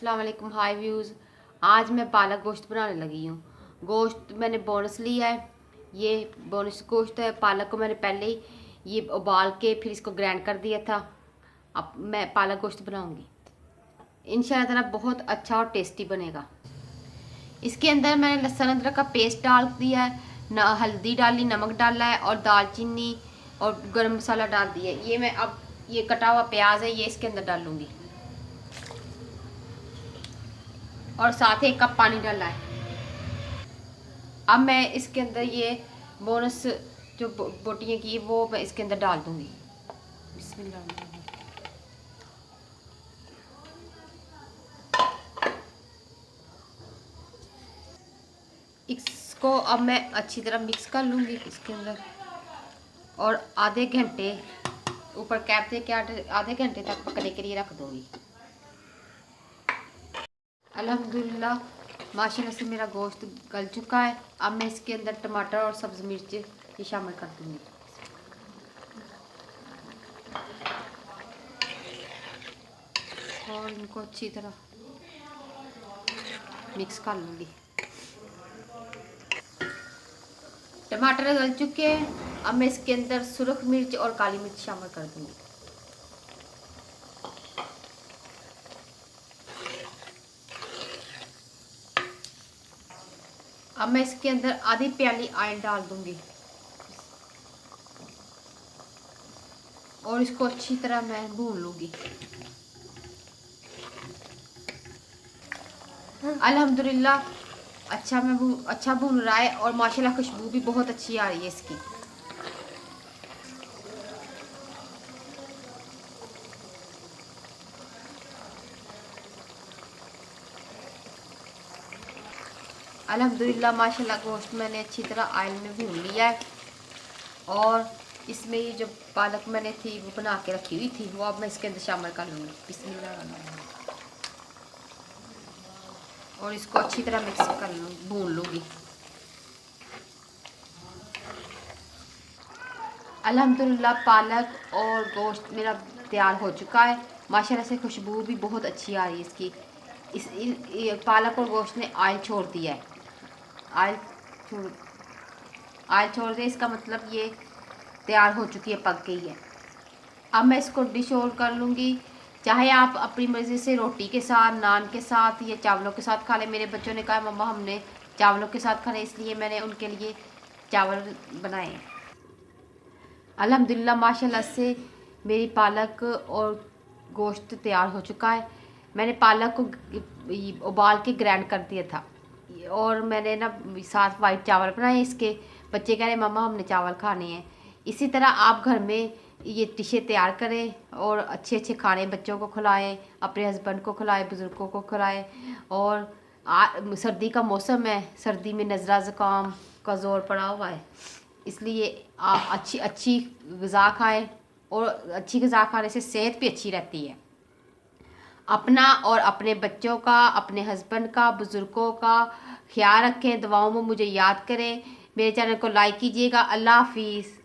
अस्सलाम वालेकुम, हाय व्यूज़। आज मैं पालक गोश्त बनाने लगी हूँ। गोश्त मैंने बोनस लिया है, ये बोनस गोश्त है। पालक को मैंने पहले ही ये उबाल के फिर इसको ग्राइंड कर दिया था। अब मैं पालक गोश्त बनाऊँगी, इंशाल्लाह ताला बहुत अच्छा और टेस्टी बनेगा। इसके अंदर मैंने लहसुन अदरक का पेस्ट डाल दिया है, हल्दी डाली, नमक डाला है और दालचीनी और गरम मसाला डाल दिया है। ये मैं अब ये कटा हुआ प्याज है, ये इसके अंदर डालूँगी और साथ ही 1 कप पानी डाला है। अब मैं इसके अंदर ये बोनस जो बोटियाँ की वो मैं इसके अंदर डाल दूँगी। बिस्मिल्लाह। इसको अब मैं अच्छी तरह मिक्स कर लूँगी इसके अंदर और आधे घंटे ऊपर कैप दे के आधे घंटे तक पकने के लिए रख दूँगी। अल्हम्दुलिल्लाह माशाल्लाह से मेरा गोश्त गल चुका है। अब मैं इसके अंदर टमाटर और सब्ज़ मिर्च ये शामिल कर दूँगी और इनको अच्छी तरह मिक्स कर लूँगी। टमाटर गल चुके हैं। अब मैं इसके अंदर सुरख मिर्च और काली मिर्च शामिल कर दूँगी। अब मैं इसके अंदर आधी प्याली ऑयल डाल दूँगी और इसको अच्छी तरह मैं भून लूँगी। अल्हम्दुलिल्लाह अच्छा भून रहा है और माशाल्लाह खुशबू भी बहुत अच्छी आ रही है इसकी। अल्हम्दुलिल्लाह माशाल्लाह गोश्त मैंने अच्छी तरह ऑयल में भून लिया है और इसमें ये जो पालक मैंने थी वो बना के रखी हुई थी वो अब मैं इसके अंदर शामिल कर लूँगी। बिस्मिल्लाह। और इसको अच्छी तरह मिक्स कर लूँ, भून लूँगी। अल्हम्दुलिल्लाह पालक और गोश्त मेरा तैयार हो चुका है। माशाल्लाह से खुशबू भी बहुत अच्छी आ रही है इसकी। ये पालक और गोश्त ने ऑयल छोड़ दिया है। ऑयल छोड़ ऑयल छोड़ दिया, इसका मतलब ये तैयार हो चुकी है, पक गई है। अब मैं इसको डिश आउट कर लूँगी। चाहे आप अपनी मर्ज़ी से रोटी के साथ, नान के साथ या चावलों के साथ खा लें। मेरे बच्चों ने कहा मम्मा हमने चावलों के साथ खाने, इसलिए मैंने उनके लिए चावल बनाए हैं। अल्हम्दुलिल्लाह माशाल्लाह से मेरी पालक और गोश्त तैयार हो चुका है। मैंने पालक को उबाल के ग्राइंड कर दिया था और मैंने ना साथ वाइट चावल बनाए। इसके बच्चे कह रहे मम्मा हमने चावल खाने हैं। इसी तरह आप घर में ये डिशें तैयार करें और अच्छे अच्छे खाने बच्चों को खिलाएं, अपने हस्बैंड को खिलाएं, बुज़ुर्गों को खिलाएं। और सर्दी का मौसम है, सर्दी में नज़ला ज़ुकाम का ज़ोर पड़ा हुआ है, इसलिए अच्छी अच्छी ग़िज़ा खाएं और अच्छी ग़िज़ा खाने से सेहत भी अच्छी रहती है। अपना और अपने बच्चों का, अपने हस्बैंड का, बुज़ुर्गों का ख्याल रखें। दुआओं में मुझे याद करें। मेरे चैनल को लाइक कीजिएगा। अल्लाह हाफिज़।